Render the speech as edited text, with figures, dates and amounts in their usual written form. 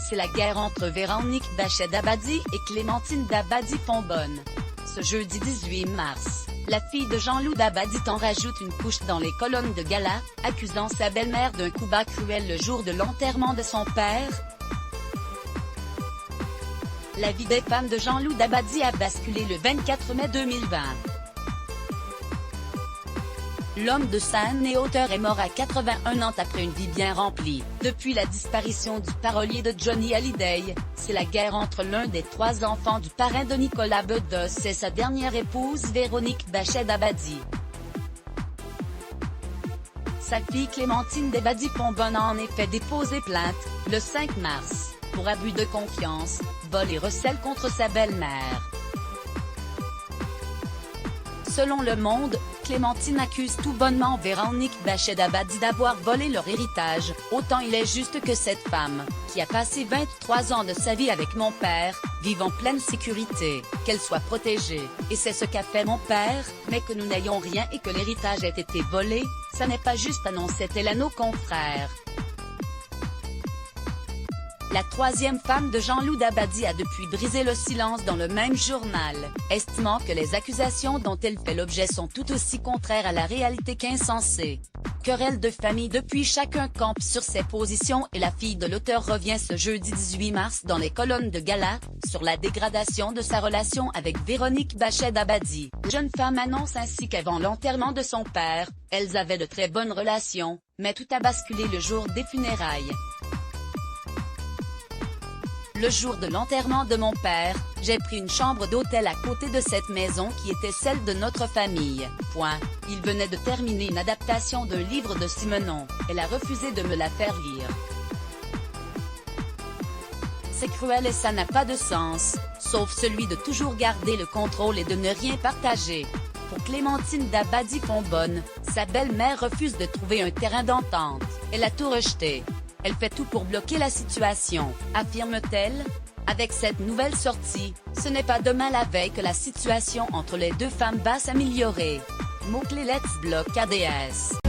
c'est la guerre entre Véronique Bachet Dabadi et Clémentine Dabadi-Fonbonne. Ce jeudi 18 mars, la fille de Jean-Loup Dabadi t'en rajoute une couche dans les colonnes de gala, accusant sa belle-mère d'un coup bas cruel le jour de l'enterrement de son père. La vie des femmes de Jean-Loup Dabadi a basculé le 24 mai 2020. L'homme de scène et auteur est mort à 81 ans après une vie bien remplie. Depuis la disparition du parolier de Johnny Hallyday, c'est la guerre entre l'un des 3 enfants du parrain de Nicolas Bedos et sa dernière épouse Véronique Bachet Dabadi. Sa fille Clémentine Dabadi-Fonbonne a en effet déposé plainte, le 5 mars, pour abus de confiance, vol et recel contre sa belle-mère. Selon Le Monde, Clémentine accuse tout bonnement Véronique Bachet Dabadi d'avoir volé leur héritage. Autant il est juste que cette femme, qui a passé 23 ans de sa vie avec mon père, vive en pleine sécurité, qu'elle soit protégée. Et c'est ce qu'a fait mon père, mais que nous n'ayons rien et que l'héritage ait été volé, ça n'est pas juste, annonçait-elle à nos confrères. La 3e femme de Jean-Loup Dabadi a depuis brisé le silence dans le même journal, estimant que les accusations dont elle fait l'objet sont tout aussi contraires à la réalité qu'insensées. Querelle de famille depuis, chacun campe sur ses positions et la fille de l'auteur revient ce jeudi 18 mars dans les colonnes de gala, sur la dégradation de sa relation avec Véronique Bachet Dabadi. La jeune femme annonce ainsi qu'avant l'enterrement de son père, elles avaient de très bonnes relations, mais tout a basculé le jour des funérailles. Le jour de l'enterrement de mon père, j'ai pris une chambre d'hôtel à côté de cette maison qui était celle de notre famille. Il venait de terminer une adaptation d'un livre de Simenon, elle a refusé de me la faire lire. C'est cruel et ça n'a pas de sens, sauf celui de toujours garder le contrôle et de ne rien partager. Pour Clémentine Dabadi-Fonbonne, sa belle-mère refuse de trouver un terrain d'entente, elle a tout rejeté. Elle fait tout pour bloquer la situation, affirme-t-elle. Avec cette nouvelle sortie, ce n'est pas demain la veille que la situation entre les deux femmes va s'améliorer. Mot-clé Let's Block ADS.